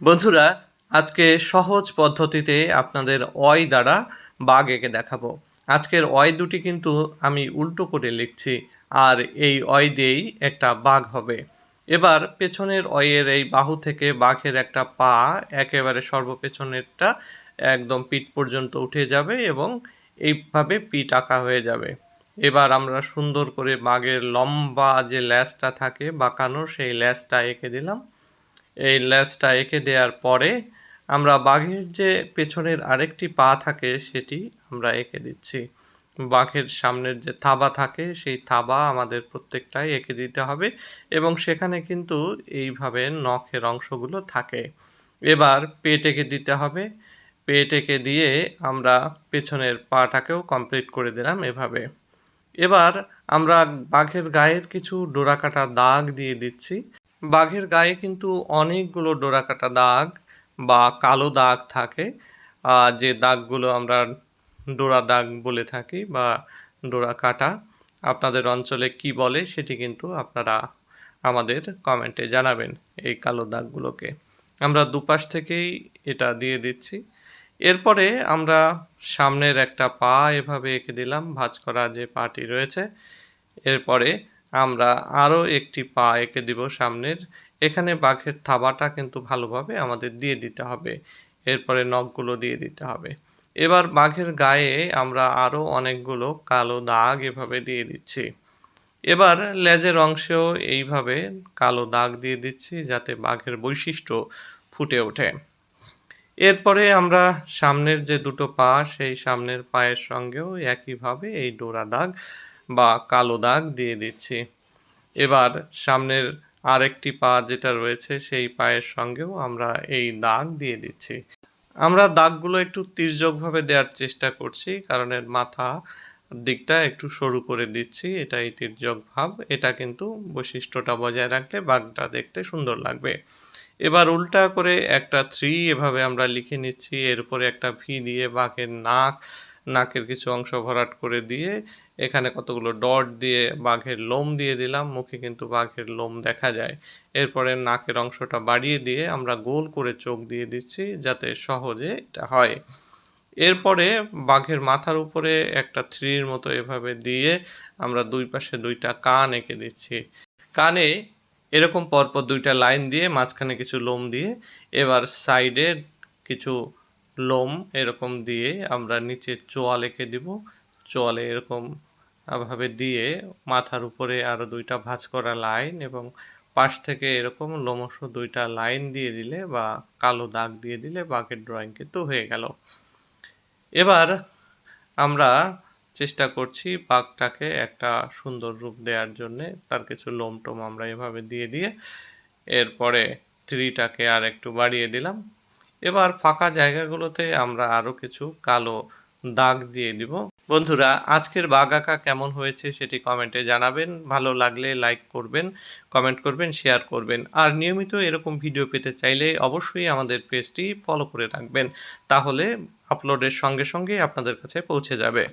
বন্ধুরা, আজকে সহজ পদ্ধতিতে আপনাদের অয় দ্বারা বাঘ এঁকে দেখাবো। আজকের অয় দুটি কিন্তু আমি উল্টো করে লিখছি, আর এই অয় দিয়েই একটা বাঘ হবে। এবার পেছনের অয়ের এই বাহু থেকে বাঘের একটা পা একেবারে সর্বপেছনেরটা একদম পিঠ পর্যন্ত উঠে যাবে এবং এইভাবে পিঠ আঁকা হয়ে যাবে। এবার আমরা সুন্দর করে বাঘের লম্বা যে ল্যাজটা থাকে বাঁকানো, সেই ল্যাজটা এঁকে দিলাম। এই ল্যাজটা এঁকে দেওয়ার পরে আমরা বাঘের যে পেছনের আরেকটি পা থাকে সেটি আমরা এঁকে দিচ্ছি। বাঘের সামনের যে থাবা থাকে সেই থাবা আমাদের প্রত্যেকটাই এঁকে দিতে হবে এবং সেখানে কিন্তু এইভাবে নখের অংশগুলো থাকে। এবার পেট এঁকে দিতে হবে। পেট এঁকে দিয়ে আমরা পেছনের পাটাকেও কমপ্লিট করে দিলাম এভাবে। এবার আমরা বাঘের গায়ের কিছু ডোরাকাটা দাগ দিয়ে দিচ্ছি। বাঘের গায়ে কিন্তু অনেকগুলো ডোরাকাটা দাগ বা কালো দাগ থাকে, যে দাগগুলো আমরা ডোরা দাগ বলে থাকি বা ডোরা কাটা। আপনাদের অঞ্চলে কি বলে সেটি কিন্তু আপনারা আমাদের কমেন্টে জানাবেন। এই কালো দাগগুলোকে আমরা দুপাশ থেকেই এটা দিয়ে দিচ্ছি। এরপরে আমরা সামনের একটা পা এভাবে এঁকে দিলাম, ভাঁজ করা যে পাটি রয়েছে। এরপরে আমরা আরও একটি পা এঁকে দিব সামনের। এখানে বাঘের থাবাটা কিন্তু ভালোভাবে আমাদের দিয়ে দিতে হবে। এরপরে নখগুলো দিয়ে দিতে হবে। এবার বাঘের গায়ে আমরা আরও অনেকগুলো কালো দাগ এভাবে দিয়ে দিচ্ছি। এবার লেজের অংশেও এইভাবে কালো দাগ দিয়ে দিচ্ছি যাতে বাঘের বৈশিষ্ট্য ফুটে ওঠে। এরপরে আমরা সামনের যে দুটো পা সেই সামনের পায়ের সঙ্গেও একইভাবে এই ডোরা দাগ বা কালো দাগ দিয়ে দিচ্ছি। এবার সামনের আরেকটি পা যেটা রয়েছে সেই পায়ের সঙ্গেও আমরা এই দাগ দিয়ে দিচ্ছি। আমরা দাগগুলো একটু তির্যকভাবে দেওয়ার চেষ্টা করছি, কারণ এর মাথা দিকটা একটু সরু করে দিচ্ছি। এটাই তির্যক ভাব। এটা কিন্তু বৈশিষ্ট্যটা বজায় রাখলে বাঘটা দেখতে সুন্দর লাগবে। এবার উল্টা করে একটা 3 এভাবে আমরা লিখে নিচ্ছি। এর উপরে একটা ভি দিয়ে বাঘের নাকের কিছু অংশ ভরাট করে দিয়ে এখানে কতগুলো ডট দিয়ে বাঘের লোম দিয়ে দিলাম। মুখে কিন্তু বাঘের লোম দেখা যায়। এরপরে নাকের অংশটা বাড়িয়ে দিয়ে আমরা গোল করে চোখ দিয়ে দিচ্ছি যাতে সহজে এটা হয়। এরপরে বাঘের মাথার উপরে একটা 3-র মতো এভাবে দিয়ে আমরা দুই পাশে দুইটা কান এঁকে দিচ্ছি। কানে এরকম পরপর দুইটা লাইন দিয়ে মাঝখানে কিছু লোম দিয়ে এবার সাইডে কিছু লোম এরকম দিয়ে আমরা নিচে চোয়াল এঁকে দিব। চোয়ালে এরকম ভাবে দিয়ে মাথার উপরে আরও দুইটা ভাঁজ করা লাইন এবং পাশ থেকে এরকম লোমশ দুইটা লাইন দিয়ে দিলে বা কালো দাগ দিয়ে দিলে বাঘের ড্রয়িং কিন্তু হয়ে গেল। এবার আমরা চেষ্টা করছি বাঘটাকে একটা সুন্দর রূপ দেওয়ার জন্যে। তার কিছু লোম টোম আমরা এভাবে দিয়ে এরপরে 3টাকে আর একটু বাড়িয়ে দিলাম। এবার ফাঁকা জায়গাগুলোতে আমরা আরও কিছু কালো দাগ দিয়ে দিব। বন্ধুরা, আজকের বাঘ আঁকা কেমন হয়েছে সেটি কমেন্টে জানাবেন। ভালো লাগলে লাইক করবেন, কমেন্ট করবেন, শেয়ার করবেন। আর নিয়মিত এরকম ভিডিও পেতে চাইলে অবশ্যই আমাদের পেজটি ফলো করে রাখবেন। তাহলে আপলোডের সঙ্গে সঙ্গে আপনাদের কাছে পৌঁছে যাবে।